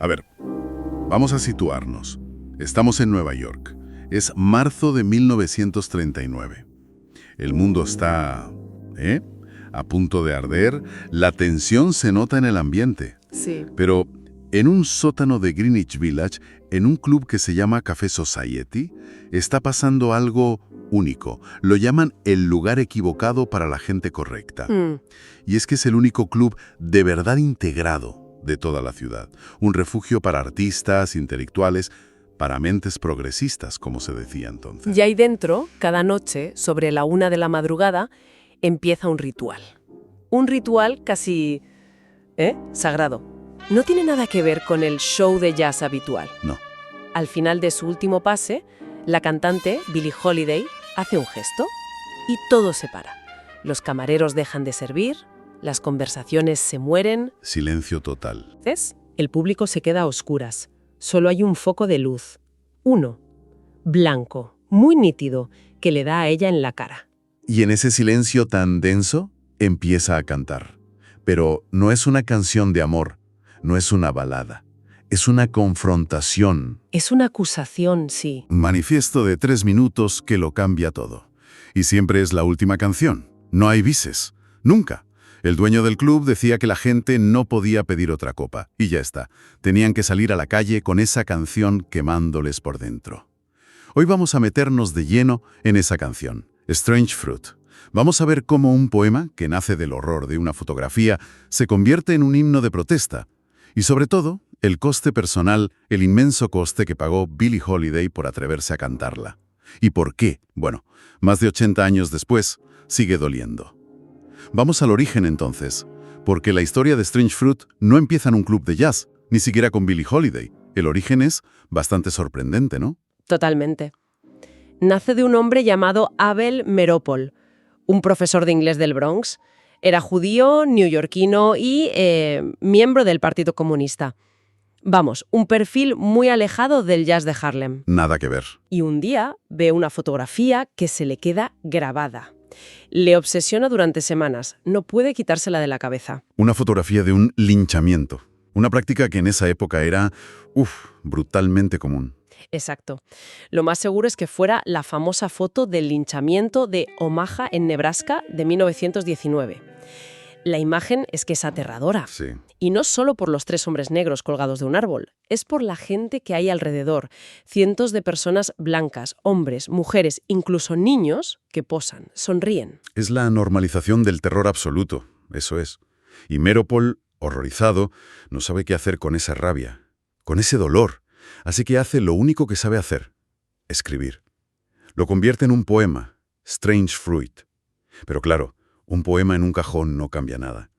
A ver, vamos a situarnos. Estamos en Nueva York. Es marzo de 1939. El mundo está... a punto de arder. La tensión se nota en el ambiente. Sí. Pero en un sótano de Greenwich Village, en un club que se llama Café Society, está pasando algo único. Lo llaman el lugar equivocado para la gente correcta. Y es que es el único club de verdad integrado de toda la ciudad. Un refugio para artistas, intelectuales, para mentes progresistas, como se decía entonces. Y ahí dentro, cada noche, sobre la 1 de la madrugada, empieza un ritual. Un ritual casi... sagrado. No tiene nada que ver con el show de jazz habitual. No. Al final de su último pase, la cantante, Billie Holiday, hace un gesto y todo se para. Los camareros dejan de servir, las conversaciones se mueren. Silencio total. ¿Ves? El público se queda a oscuras. Solo hay un foco de luz. Uno, blanco, muy nítido, que le da a ella en la cara. Y en ese silencio tan denso, empieza a cantar. Pero no es una canción de amor, no es una balada. Es una confrontación. Es una acusación, sí. Un manifiesto de 3 minutos que lo cambia todo. Y siempre es la última canción. No hay bises. Nunca. El dueño del club decía que la gente no podía pedir otra copa. Y ya está. Tenían que salir a la calle con esa canción quemándoles por dentro. Hoy vamos a meternos de lleno en esa canción, Strange Fruit. Vamos a ver cómo un poema, que nace del horror de una fotografía, se convierte en un himno de protesta. Y sobre todo, el coste personal, el inmenso coste que pagó Billie Holiday por atreverse a cantarla. ¿Y por qué? Bueno, más de 80 años después, sigue doliendo. Vamos al origen entonces, porque la historia de Strange Fruit no empieza en un club de jazz, ni siquiera con Billie Holiday. El origen es bastante sorprendente, ¿no? Totalmente. Nace de un hombre llamado Abel Meropol, un profesor de inglés del Bronx. Era judío, neoyorquino y miembro del Partido Comunista. Vamos, un perfil muy alejado del jazz de Harlem. Nada que ver. Y un día ve una fotografía que se le queda grabada. Le obsesiona durante semanas, no puede quitársela de la cabeza. Una fotografía de un linchamiento. Una práctica que en esa época era, brutalmente común. Exacto. Lo más seguro es que fuera la famosa foto del linchamiento de Omaha, en Nebraska, de 1919. La imagen es que es aterradora. Sí. Y no solo por los 3 hombres negros colgados de un árbol, es por la gente que hay alrededor. Cientos de personas blancas, hombres, mujeres, incluso niños, que posan, sonríen. Es la normalización del terror absoluto, eso es. Y Meropol, horrorizado, no sabe qué hacer con esa rabia, con ese dolor. Así que hace lo único que sabe hacer, escribir. Lo convierte en un poema, Strange Fruit. Pero claro, un poema en un cajón no cambia nada.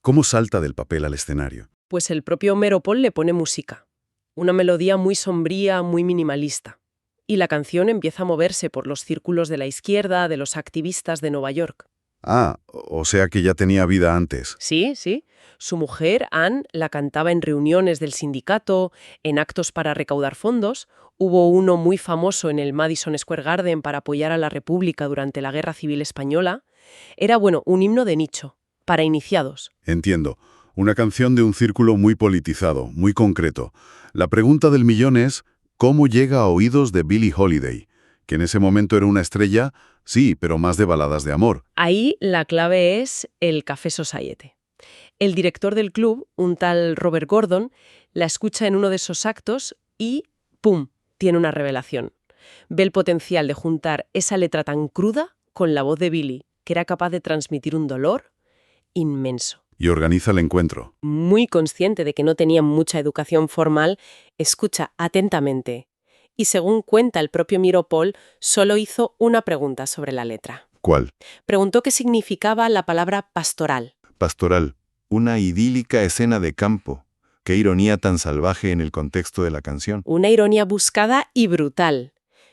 ¿Cómo salta del papel al escenario? Pues el propio Meropol le pone música. Una melodía muy sombría, muy minimalista. Y la canción empieza a moverse por los círculos de la izquierda, de los activistas de Nueva York. Ah, o sea que ya tenía vida antes. Sí, sí. Su mujer, Anne, la cantaba en reuniones del sindicato, en actos para recaudar fondos. Hubo uno muy famoso en el Madison Square Garden para apoyar a la República durante la Guerra Civil Española. Era, un himno de nicho, para iniciados. Entiendo. Una canción de un círculo muy politizado, muy concreto. La pregunta del millón es, ¿cómo llega a oídos de Billie Holiday? Que en ese momento era una estrella, sí, pero más de baladas de amor. Ahí la clave es el Café Society. El director del club, un tal Robert Gordon, la escucha en uno de esos actos y ¡pum!, tiene una revelación. Ve el potencial de juntar esa letra tan cruda con la voz de Billie, que era capaz de transmitir un dolor inmenso. Y organiza el encuentro. Muy consciente de que no tenía mucha educación formal, escucha atentamente. Y según cuenta el propio Meropol, solo hizo una pregunta sobre la letra. ¿Cuál? Preguntó qué significaba la palabra pastoral. Pastoral. Una idílica escena de campo. Qué ironía tan salvaje en el contexto de la canción. Una ironía buscada y brutal.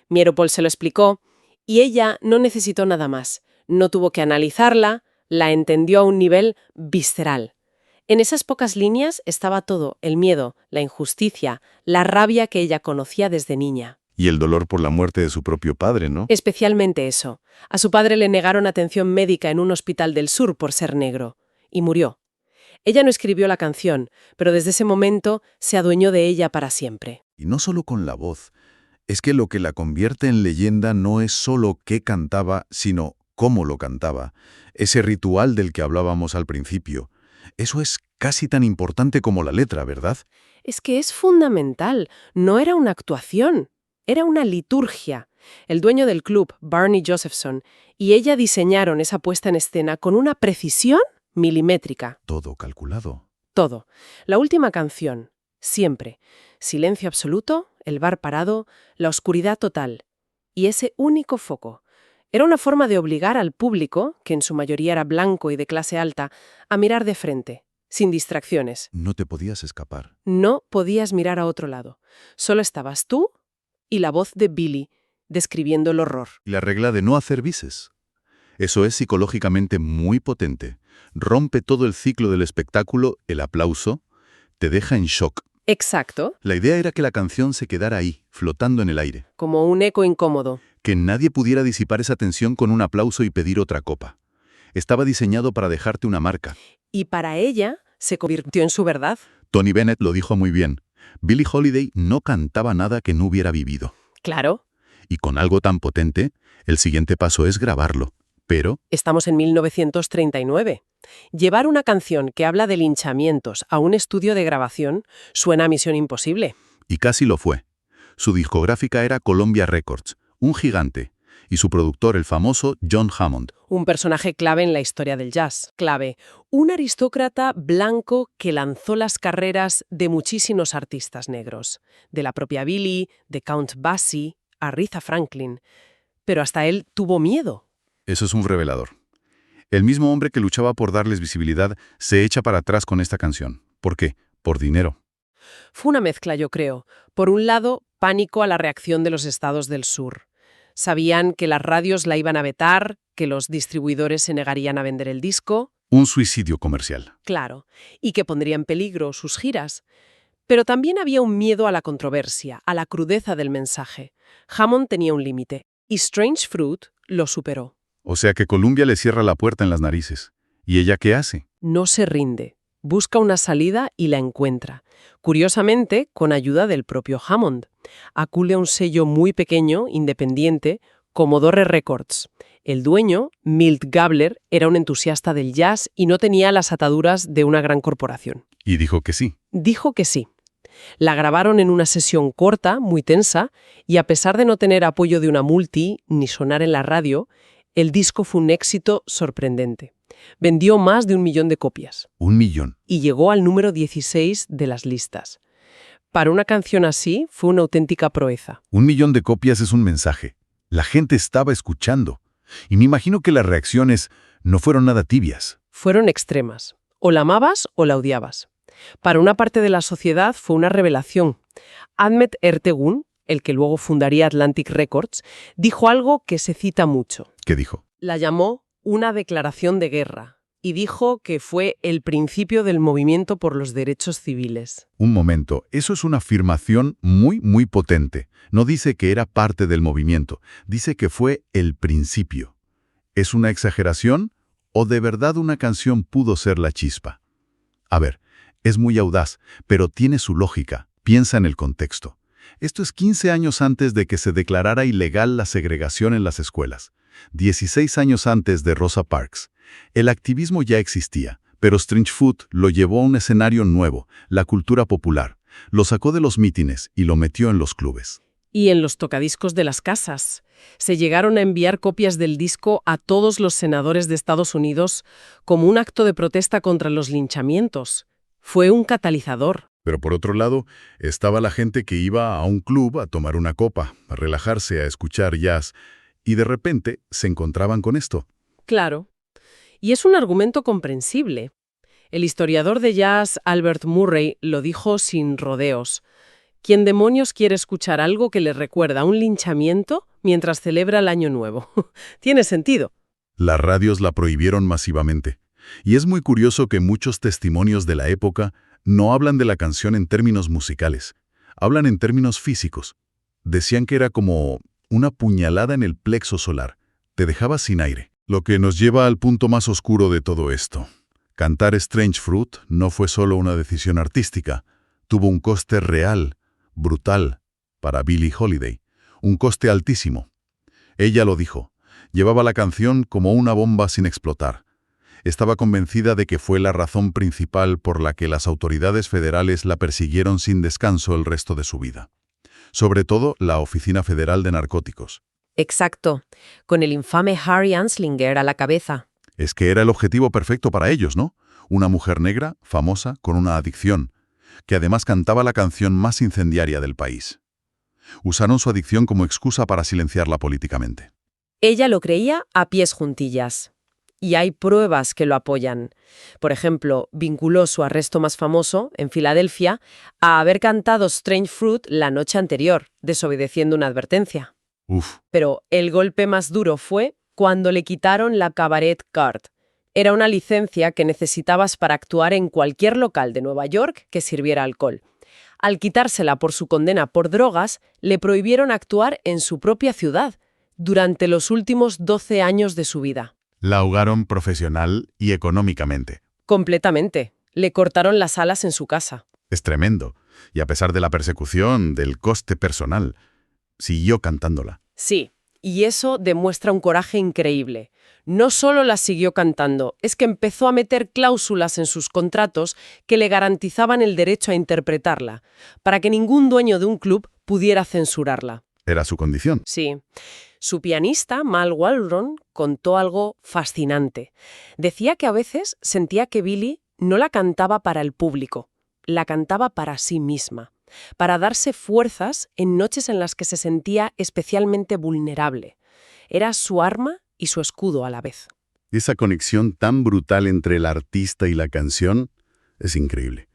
Meropol se lo explicó y ella no necesitó nada más. No tuvo que analizarla, la entendió a un nivel visceral. En esas pocas líneas estaba todo, el miedo, la injusticia, la rabia que ella conocía desde niña. Y el dolor por la muerte de su propio padre, ¿no? Especialmente eso. A su padre le negaron atención médica en un hospital del sur por ser negro. Y murió. Ella no escribió la canción, pero desde ese momento se adueñó de ella para siempre. Y no solo con la voz, es que lo que la convierte en leyenda no es solo qué cantaba, sino cómo lo cantaba. Ese ritual del que hablábamos al principio. Eso es casi tan importante como la letra, ¿verdad? Es que es fundamental, no era una actuación, era una liturgia. El dueño del club, Barney Josephson, y ella diseñaron esa puesta en escena con una precisión milimétrica. Todo calculado. Todo. La última canción, siempre. Silencio absoluto, el bar parado, la oscuridad total. Y ese único foco. Era una forma de obligar al público, que en su mayoría era blanco y de clase alta, a mirar de frente, sin distracciones. No te podías escapar. No podías mirar a otro lado. Solo estabas tú y la voz de Billy, describiendo el horror. Y la regla de no hacer bises. Eso es psicológicamente muy potente. Rompe todo el ciclo del espectáculo, el aplauso, te deja en shock. Exacto, La idea era que la canción se quedara ahí, flotando en el aire. como un eco incómodo. Que nadie pudiera disipar esa tensión con un aplauso y pedir otra copa. Estaba diseñado para dejarte una marca. Y para ella se convirtió en su verdad. Tony Bennett lo dijo muy bien. Billie Holiday no cantaba nada que no hubiera vivido. Claro, Y con algo tan potente, el siguiente paso es grabarlo. Pero estamos en 1939. Llevar una canción que habla de linchamientos a un estudio de grabación suena a misión imposible. y casi lo fue. Su discográfica era Columbia Records, un gigante, y su productor el famoso John Hammond. Un personaje clave en la historia del jazz. Clave. Un aristócrata blanco que lanzó las carreras de muchísimos artistas negros. De la propia Billie, de Count Basie, Aretha Franklin. Pero hasta él tuvo miedo. Eso es un revelador. El mismo hombre que luchaba por darles visibilidad se echa para atrás con esta canción. ¿Por qué? Por dinero. Fue una mezcla, yo creo. Por un lado, pánico a la reacción de los estados del sur. Sabían que las radios la iban a vetar, que los distribuidores se negarían a vender el disco, Un suicidio comercial. claro, y que pondría en peligro sus giras. Pero también había un miedo a la controversia, a la crudeza del mensaje. Hammond tenía un límite, y Strange Fruit lo superó. O sea que Columbia le cierra la puerta en las narices. ¿Y ella qué hace? No se rinde. Busca una salida y la encuentra. Curiosamente, con ayuda del propio Hammond. Acude a un sello muy pequeño, independiente, Commodore Records. El dueño, Milt Gabler, era un entusiasta del jazz y no tenía las ataduras de una gran corporación. Y dijo que sí. Dijo que sí. La grabaron en una sesión corta, muy tensa, y a pesar de no tener apoyo de una multi ni sonar en la radio, el disco fue un éxito sorprendente. Vendió más de 1 millón de copias 1 millón. y llegó al número 16 de las listas. Para una canción así fue una auténtica proeza. 1 millón de copias es un mensaje. La gente estaba escuchando. Y me imagino que las reacciones no fueron nada tibias. Fueron extremas. O la amabas o la odiabas. Para una parte de la sociedad fue una revelación. Ahmet Ertegun, el que luego fundaría Atlantic Records, dijo algo que se cita mucho. ¿Qué dijo? La llamó una declaración de guerra y dijo que fue el principio del movimiento por los derechos civiles. Un momento, eso es una afirmación muy, muy potente. No dice que era parte del movimiento, dice que fue el principio. ¿Es una exageración o de verdad una canción pudo ser la chispa? A ver, es muy audaz, pero tiene su lógica. Piensa en el contexto. Esto es 15 años antes de que se declarara ilegal la segregación en las escuelas. 16 años antes de Rosa Parks. El activismo ya existía, pero Strange Fruit lo llevó a un escenario nuevo, la cultura popular. Lo sacó de los mítines y lo metió en los clubes. Y en los tocadiscos de las casas. Se llegaron a enviar copias del disco a todos los senadores de Estados Unidos como un acto de protesta contra los linchamientos. Fue un catalizador. Pero por otro lado, estaba la gente que iba a un club a tomar una copa, a relajarse, a escuchar jazz, y de repente se encontraban con esto. Claro. Y es un argumento comprensible. El historiador de jazz Albert Murray lo dijo sin rodeos. ¿Quién demonios quiere escuchar algo que le recuerda a un linchamiento mientras celebra el Año Nuevo? Tiene sentido. Las radios la prohibieron masivamente. Y es muy curioso que muchos testimonios de la época no hablan de la canción en términos musicales. Hablan en términos físicos. Decían que era como una puñalada en el plexo solar. Te dejaba sin aire. Lo que nos lleva al punto más oscuro de todo esto. Cantar Strange Fruit no fue solo una decisión artística, tuvo un coste real, brutal, para Billie Holiday, un coste altísimo. Ella lo dijo, llevaba la canción como una bomba sin explotar. Estaba convencida de que fue la razón principal por la que las autoridades federales la persiguieron sin descanso el resto de su vida. Sobre todo la Oficina Federal de Narcóticos. Exacto, con el infame Harry Anslinger a la cabeza. Es que era el objetivo perfecto para ellos, ¿no? Una mujer negra, famosa, con una adicción, que además cantaba la canción más incendiaria del país. Usaron su adicción como excusa para silenciarla políticamente. Ella lo creía a pies juntillas. Y hay pruebas que lo apoyan. Por ejemplo, vinculó su arresto más famoso, en Filadelfia, a haber cantado Strange Fruit la noche anterior, desobedeciendo una advertencia. Uf, Pero el golpe más duro fue cuando le quitaron la Cabaret Card. Era una licencia que necesitabas para actuar en cualquier local de Nueva York que sirviera alcohol. Al quitársela por su condena por drogas, le prohibieron actuar en su propia ciudad durante los últimos 12 años de su vida. la ahogaron profesional y económicamente. Completamente. Le cortaron las alas en su casa. Es tremendo. Y a pesar de la persecución, del coste personal, siguió cantándola. Sí, y eso demuestra un coraje increíble. No solo la siguió cantando, es que empezó a meter cláusulas en sus contratos que le garantizaban el derecho a interpretarla, para que ningún dueño de un club pudiera censurarla. Era su condición. Sí. Su pianista, Mal Waldron, contó algo fascinante. Decía que a veces sentía que Billie no la cantaba para el público, la cantaba para sí misma, para darse fuerzas en noches en las que se sentía especialmente vulnerable. Era su arma y su escudo a la vez. Esa conexión tan brutal entre el artista y la canción es increíble.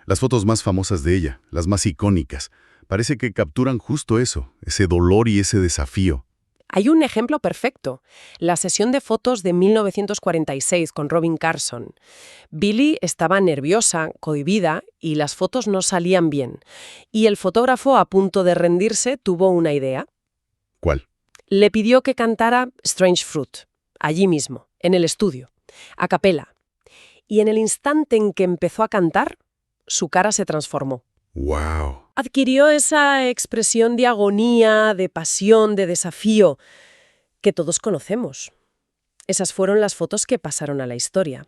Las fotos más famosas de ella, las más icónicas, parece que capturan justo eso, ese dolor y ese desafío. Hay un ejemplo perfecto, la sesión de fotos de 1946 con Robin Carson. Billie estaba nerviosa, cohibida, y las fotos no salían bien. Y el fotógrafo, a punto de rendirse, tuvo una idea. ¿Cuál? Le pidió que cantara Strange Fruit, allí mismo, en el estudio, a capela. Y en el instante en que empezó a cantar, su cara se transformó. ¡Wow! Adquirió esa expresión de agonía, de pasión, de desafío, que todos conocemos. Esas fueron las fotos que pasaron a la historia.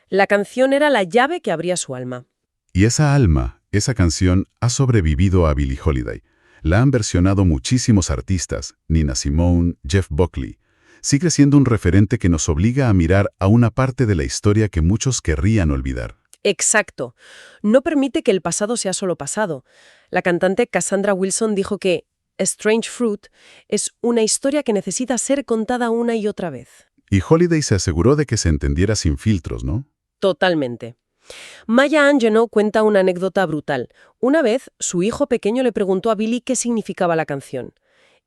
La canción era la llave que abría su alma. Y esa alma, esa canción, ha sobrevivido a Billie Holiday. La han versionado muchísimos artistas, Nina Simone, Jeff Buckley. Sigue siendo un referente que nos obliga a mirar a una parte de la historia que muchos querrían olvidar. Exacto. No permite que el pasado sea solo pasado. La cantante Cassandra Wilson dijo que Strange Fruit es una historia que necesita ser contada una y otra vez. Y Holiday se aseguró de que se entendiera sin filtros, ¿no? Totalmente. Maya Angelou cuenta una anécdota brutal. Una vez, su hijo pequeño le preguntó a Billie qué significaba la canción.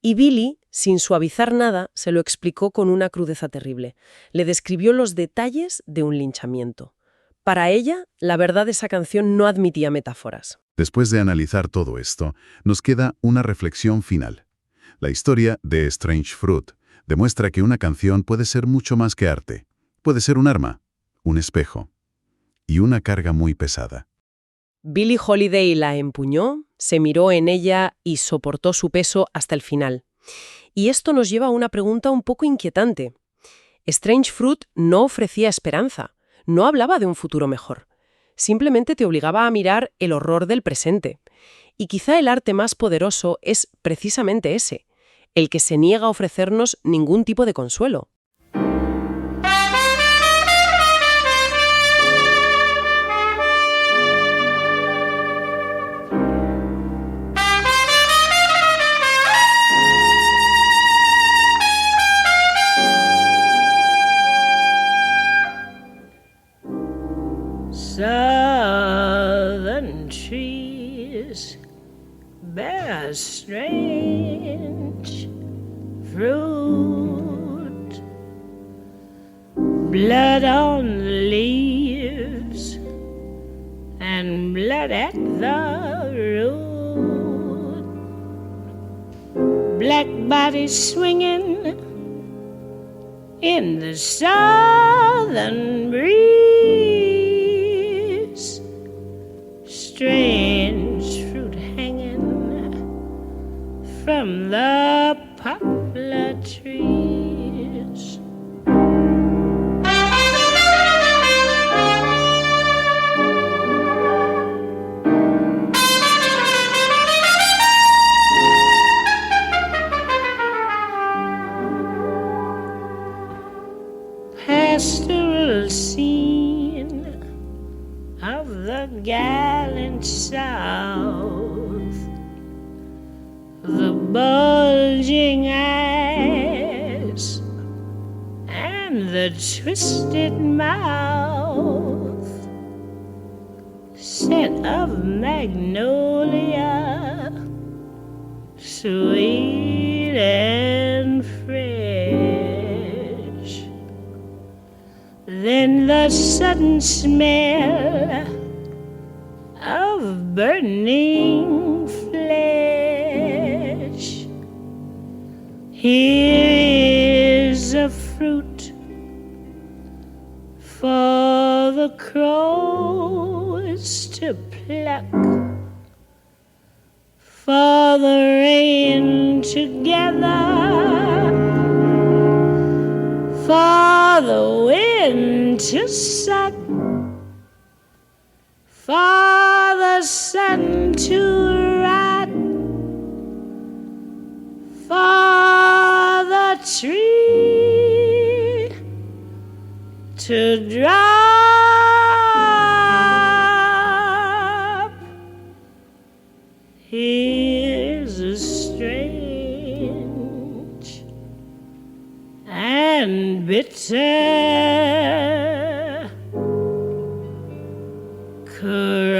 Y Billie, sin suavizar nada, se lo explicó con una crudeza terrible. Le describió los detalles de un linchamiento. Para ella, la verdad de esa canción no admitía metáforas. Después de analizar todo esto, nos queda una reflexión final. La historia de Strange Fruit demuestra que una canción puede ser mucho más que arte. Puede ser un arma, un espejo y una carga muy pesada. Billie Holiday la empuñó, se miró en ella y soportó su peso hasta el final. Y esto nos lleva a una pregunta un poco inquietante. Strange Fruit no ofrecía esperanza. No hablaba de un futuro mejor. Simplemente te obligaba a mirar el horror del presente. Y quizá el arte más poderoso es precisamente ese, el que se niega a ofrecernos ningún tipo de consuelo. Southern trees bear strange fruit, blood on the leaves and blood at the root, black bodies swinging in the southern breeze. from the poplar trees. Pastoral scene of the gallant South, the bulging eyes and the twisted mouth, scent of magnolia, sweet and fresh. Then the sudden smell of burning flesh. Here is a fruit for the crows to pluck, for the rain to gather, for the wind to suck, for the sun to rot, for the tree to drop. Here's a strange and bitter cry.